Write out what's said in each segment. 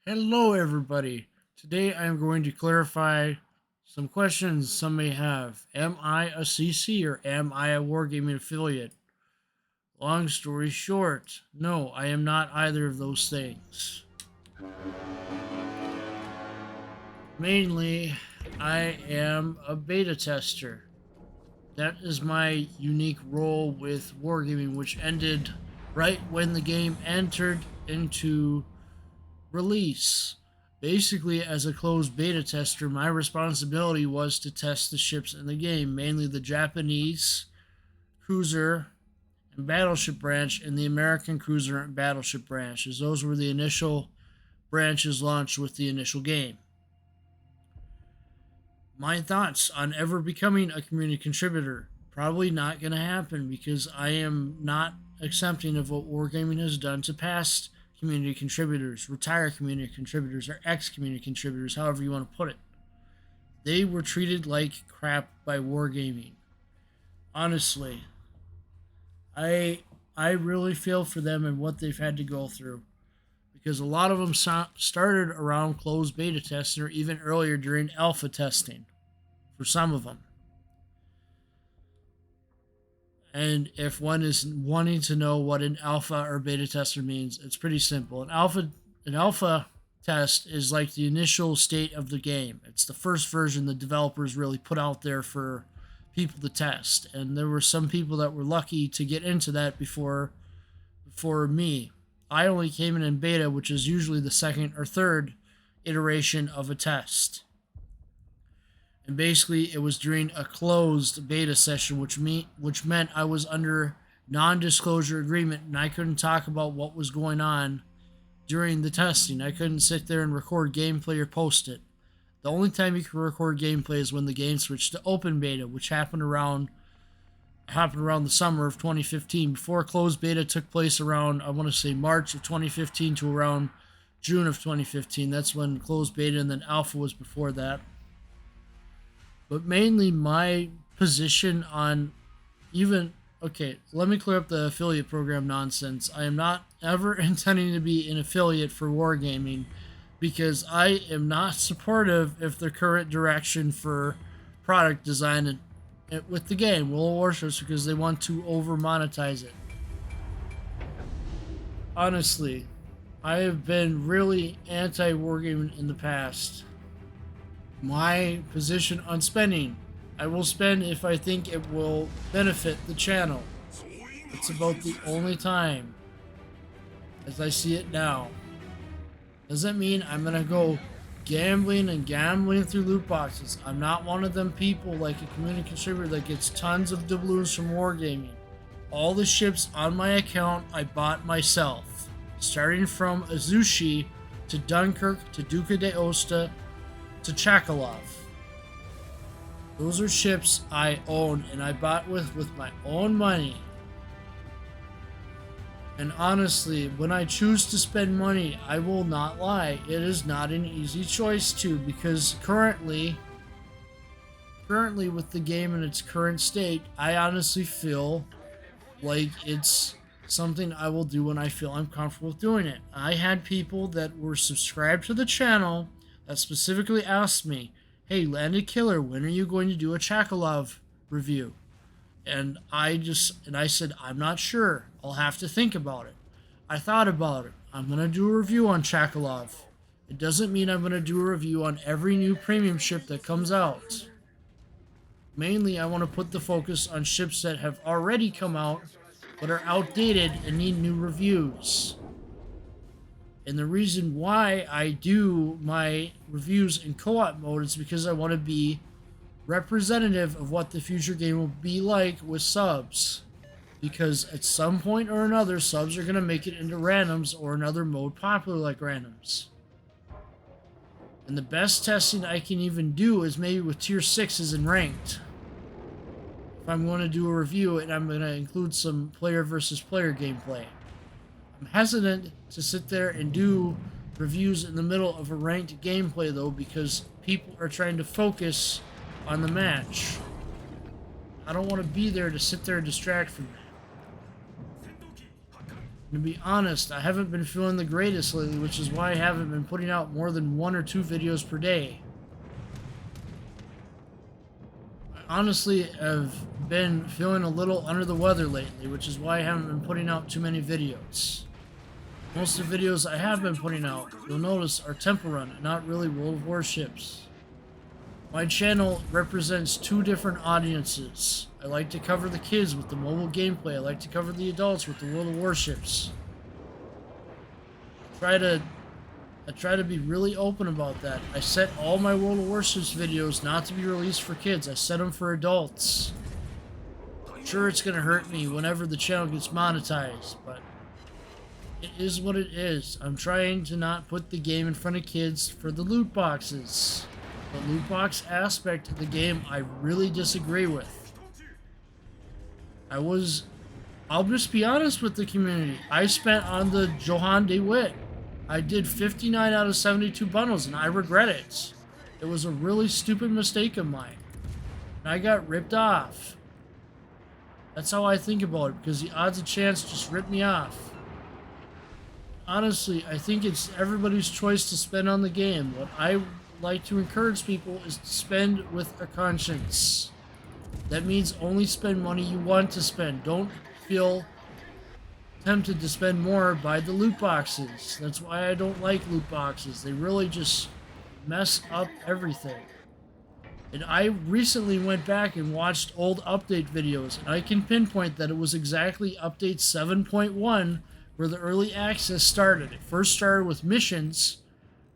Hello, everybody. Today I am going to clarify some questions some may have. Am I a CC or am I a Wargaming affiliate? Long story short, no, I am not either of those things. Mainly, I am a beta tester. That is my unique role with Wargaming, which ended right when the game entered into release. Basically, as a closed beta tester, my responsibility was to test the ships in the game, mainly the Japanese cruiser and battleship branch and the American cruiser and battleship branch, as those were the initial branches launched with the initial game. My thoughts on ever becoming a community contributor: probably not going to happen because I am not accepting of what Wargaming has done to past community contributors, retired community contributors, or ex community contributors, however you want to put it. They were treated like crap by Wargaming. Honestly, I really feel for them and what they've had to go through because a lot of them started around closed beta testing or even earlier during alpha testing for some of them. And if one is wanting to know what an alpha or beta tester means, it's pretty simple. An alpha test is like the initial state of the game. It's the first version the developers really put out there for people to test. And there were some people that were lucky to get into that before me. I only came in beta, which is usually the second or third iteration of a test. And basically, it was during a closed beta session, which meant I was under non-disclosure agreement and I couldn't talk about what was going on during the testing. I couldn't sit there and record gameplay or post it. The only time you can record gameplay is when the game switched to open beta, which happened around the summer of 2015. Before closed beta took place around, I want to say, March of 2015 to around June of 2015. That's when closed beta, and then alpha was before that. But mainly my position on let me clear up the affiliate program nonsense. I am not ever intending to be an affiliate for Wargaming because I am not supportive of the current direction for product design with the game, World of Warships, because they want to over monetize it. Honestly, I have been really anti Wargaming in the past. My position on spending: I will spend if I think it will benefit the channel. It's about the only time, as I see it now. Doesn't mean I'm gonna go gambling through loot boxes. I'm not one of them people like a community contributor that gets tons of doubloons from Wargaming. All the ships on my account I bought myself, starting from Azushi to Dunkirk to Duca de Osta to Chakalov. Those are ships I own and I bought with my own money. And honestly, when I choose to spend money, I will not lie, it is not an easy choice to, because currently with the game in its current state, I honestly feel like it's something I will do when I feel I'm comfortable with doing it. I had people that were subscribed to the channel that specifically asked me, "Hey, Landedkiller, when are you going to do a Chakalov review?" And I said, "I'm not sure. I'll have to think about it." I thought about it. I'm going to do a review on Chakalov. It doesn't mean I'm going to do a review on every new premium ship that comes out. Mainly, I want to put the focus on ships that have already come out but are outdated and need new reviews. And the reason why I do my reviews in co-op mode is because I want to be representative of what the future game will be like with subs. Because at some point or another, subs are going to make it into randoms or another mode popular like randoms. And the best testing I can even do is maybe with tier 6s and ranked. If I'm going to do a review and I'm going to include some player versus player gameplay. I'm hesitant to sit there and do reviews in the middle of a ranked gameplay though, because people are trying to focus on the match. I don't want to be there to sit there and distract from that. To be honest, I haven't been feeling the greatest lately, which is why I haven't been putting out more than 1 or 2 videos per day. I honestly have been feeling a little under the weather lately, which is why I haven't been putting out too many videos. Most of the videos I have been putting out, you'll notice, are Temple Run and not really World of Warships. My channel represents 2 different audiences. I like to cover the kids with the mobile gameplay. I like to cover the adults with the World of Warships. I try to be really open about that. I set all my World of Warships videos not to be released for kids. I set them for adults. Sure, it's going to hurt me whenever the channel gets monetized, but it is what it is. I'm trying to not put the game in front of kids for the loot boxes. The loot box aspect of the game I really disagree with. I'll just be honest with the community. I spent on the Johan de Witt. I did 59 out of 72 bundles and I regret it. It was a really stupid mistake of mine. And I got ripped off. That's how I think about it, because the odds of chance just ripped me off. Honestly, I think it's everybody's choice to spend on the game. What I like to encourage people is to spend with a conscience. That means only spend money you want to spend. Don't feel tempted to spend more by the loot boxes. That's why I don't like loot boxes. They really just mess up everything. And I recently went back and watched old update videos, and I can pinpoint that it was exactly update 7.1 where the early access started. It first started with missions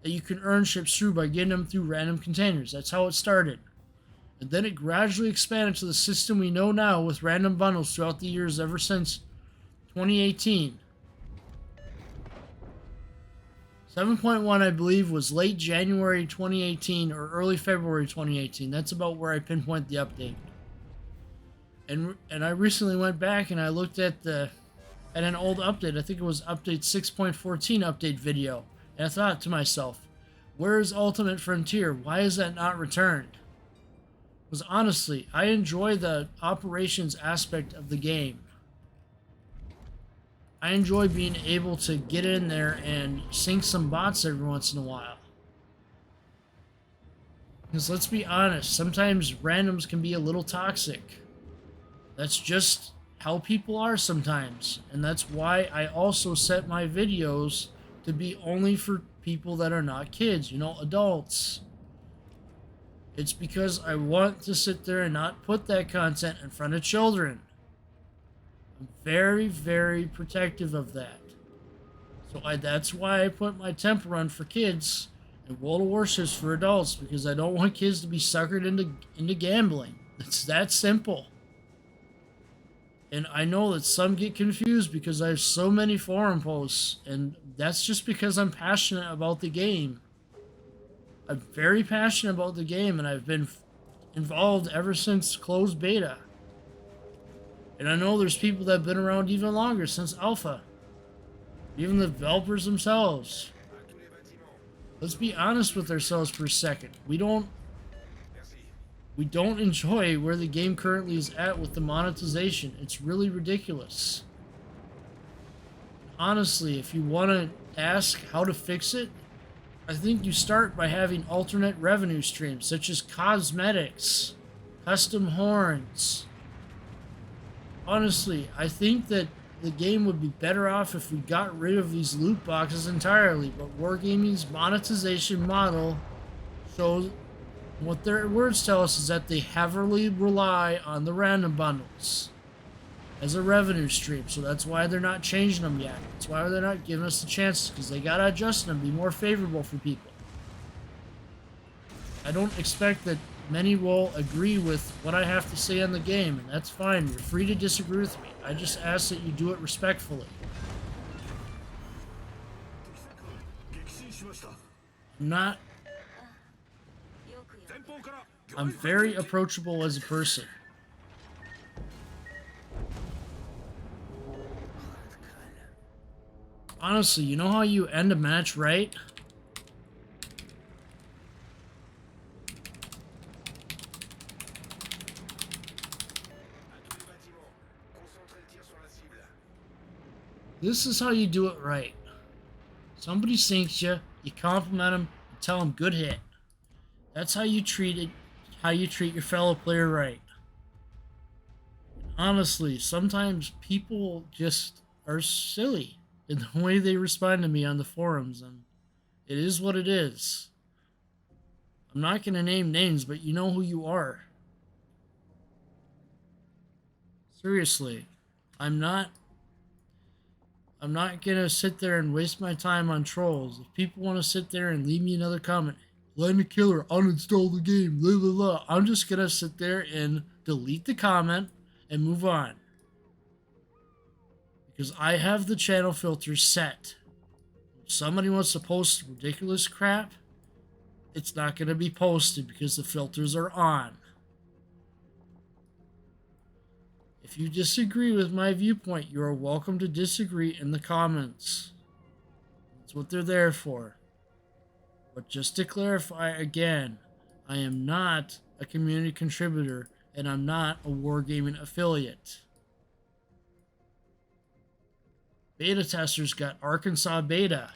that you can earn ships through by getting them through random containers. That's how it started. And then it gradually expanded to the system we know now with random bundles throughout the years ever since 2018. 7.1, I believe, was late January 2018 or early February 2018. That's about where I pinpoint the update. And I recently went back and I looked at an old update. I think it was update 6.14 update video. And I thought to myself, where is Ultimate Frontier? Why is that not returned? Because honestly, I enjoy the operations aspect of the game. I enjoy being able to get in there and sink some bots every once in a while. Because let's be honest, sometimes randoms can be a little toxic. That's just how people are sometimes. And that's why I also set my videos to be only for people that are not kids, you know, adults. It's because I want to sit there and not put that content in front of children. I'm very, very protective of that. So that's why I put my Temple Run for kids and World of Warships for adults, because I don't want kids to be suckered into gambling. It's that simple. And I know that some get confused because I have so many forum posts, and that's just because I'm passionate about the game. I'm very passionate about the game, and I've been involved ever since closed beta. And I know there's people that have been around even longer, since alpha. Even the developers themselves. Let's be honest with ourselves for a second. We don't enjoy where the game currently is at with the monetization. It's really ridiculous. Honestly, if you want to ask how to fix it, I think you start by having alternate revenue streams, such as cosmetics, custom horns. Honestly, I think that the game would be better off if we got rid of these loot boxes entirely, but Wargaming's monetization model shows what their words tell us is that they heavily rely on the random bundles as a revenue stream, so that's why they're not changing them yet. That's why they're not giving us the chances, because they gotta adjust them, be more favorable for people. I don't expect that many will agree with what I have to say on the game, and that's fine. You're free to disagree with me. I just ask that you do it respectfully. I'm very approachable as a person. Honestly, you know how you end a match right? This is how you do it right. Somebody sinks you, you compliment them, and tell them good hit. That's how you treat it, how you treat your fellow player right. Honestly, sometimes people just are silly in the way they respond to me on the forums, and it is what it is. I'm not going to name names, but you know who you are. Seriously, I'm not I'm not gonna sit there and waste my time on trolls. If people want to sit there and leave me another comment, Landedkiller, uninstall the game, blah blah blah, I'm just gonna sit there and delete the comment and move on. Because I have the channel filter set. If somebody wants to post ridiculous crap, it's not gonna be posted because the filters are on. If you disagree with my viewpoint, you are welcome to disagree in the comments. That's what they're there for. But just to clarify again, I am not a community contributor and I'm not a Wargaming affiliate. Beta testers got Arkansas beta.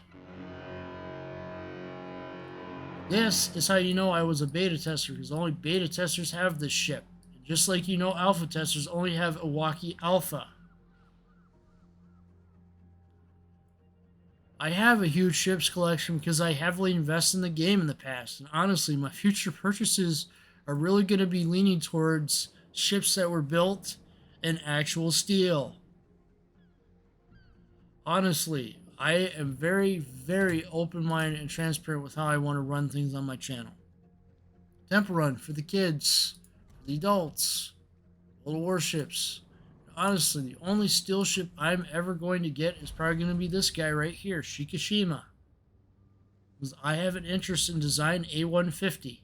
This is how you know I was a beta tester, because only beta testers have this ship. Just like you know alpha testers only have Iwaki Alpha. I have a huge ships collection because I heavily invest in the game in the past. And honestly, my future purchases are really going to be leaning towards ships that were built in actual steel. Honestly, I am very, very open-minded and transparent with how I want to run things on my channel. Temple Run for the kids, for the adults, little warships. Honestly, the only steel ship I'm ever going to get is probably going to be this guy right here, Shikishima. Because I have an interest in design A150.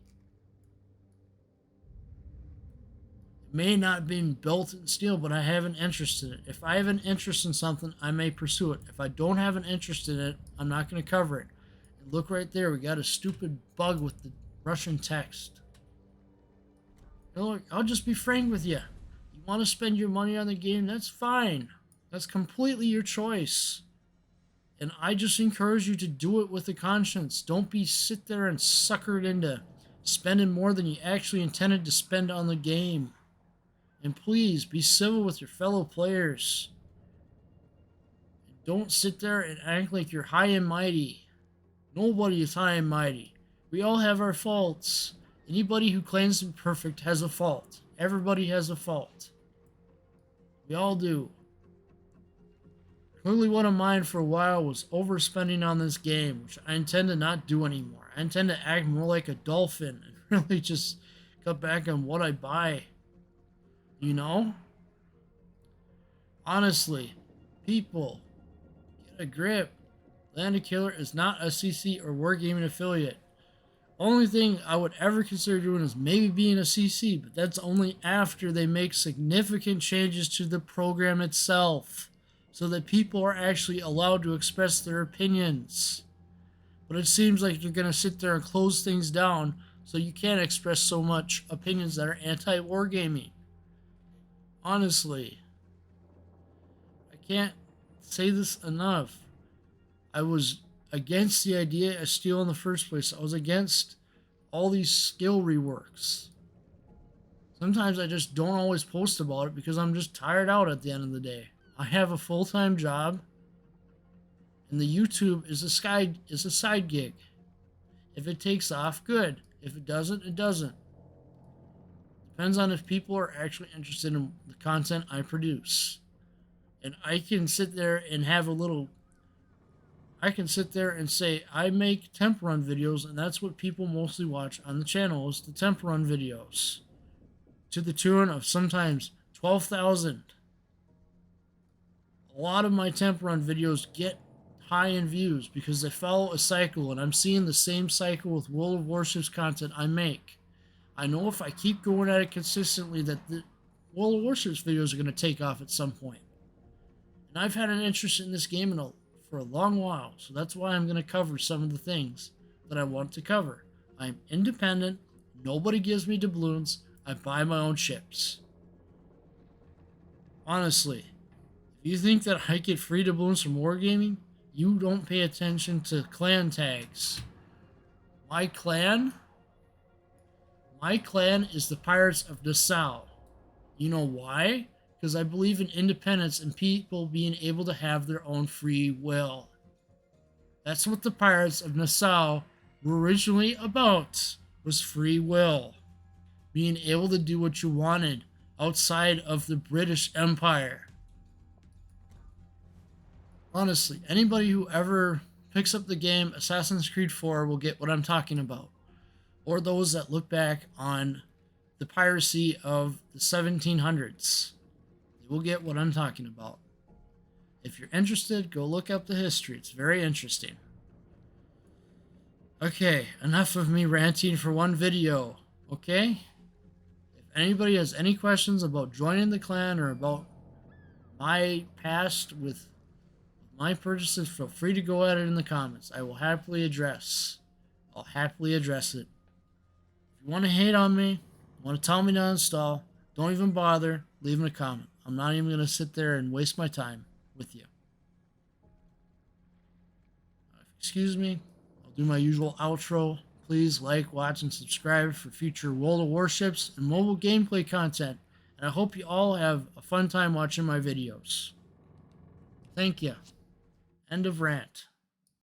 It may not be built in steel, but I have an interest in it. If I have an interest in something, I may pursue it. If I don't have an interest in it, I'm not going to cover it. And look right there, we got a stupid bug with the Russian text. You know, look, I'll just be frank with you. You want to spend your money on the game, that's fine. That's completely your choice. And I just encourage you to do it with a conscience. Don't sit there and suckered into spending more than you actually intended to spend on the game. And please, be civil with your fellow players. Don't sit there and act like you're high and mighty. Nobody is high and mighty. We all have our faults. Anybody who claims to be perfect has a fault. Everybody has a fault. We all do. Clearly one of mine for a while was overspending on this game, which I intend to not do anymore. I intend to act more like a dolphin and really just cut back on what I buy. You know? Honestly, people, get a grip. Landedkiller is not a CC or Wargaming affiliate. Only thing I would ever consider doing is maybe being a CC, but that's only after they make significant changes to the program itself, so that people are actually allowed to express their opinions. But it seems like you're going to sit there and close things down so you can't express so much opinions that are anti-wargaming. Honestly, I can't say this enough. I was against the idea of steel in the first place. I was against all these skill reworks. Sometimes I just don't always post about it because I'm just tired out at the end of the day. I have a full-time job, and the YouTube is a side gig. If it takes off, good. If it doesn't, it doesn't. Depends on if people are actually interested in the content I produce. And I can sit there and I can sit there and say, I make temp run videos, and that's what people mostly watch on the channel, is the temp run videos. To the tune of sometimes 12,000. A lot of my temp run videos get high in views because they follow a cycle, and I'm seeing the same cycle with World of Warships content I make. I know if I keep going at it consistently that the World of Warships videos are going to take off at some point. And I've had an interest in this game for a long while, so that's why I'm going to cover some of the things that I want to cover. I'm independent. Nobody gives me doubloons. I buy my own ships. Honestly, if Do you think that I get free doubloons from Wargaming? You don't pay attention to clan tags. My clan? My clan is the Pirates of Nassau. You know why? Because I believe in independence and people being able to have their own free will. That's what the Pirates of Nassau were originally about, was free will. Being able to do what you wanted outside of the British Empire. Honestly, anybody who ever picks up the game Assassin's Creed 4 will get what I'm talking about. Or those that look back on the piracy of the 1700s. They will get what I'm talking about. If you're interested, go look up the history. It's very interesting. Okay, enough of me ranting for one video, okay? If anybody has any questions about joining the clan or about my past with my purchases, feel free to go at it in the comments. I will happily address. I'll happily address it. If you want to hate on me, want to tell me to uninstall, don't even bother leaving a comment. I'm not even going to sit there and waste my time with you. Excuse me. I'll do my usual outro. Please like, watch, and subscribe for future World of Warships and mobile gameplay content. And I hope you all have a fun time watching my videos. Thank you. End of rant.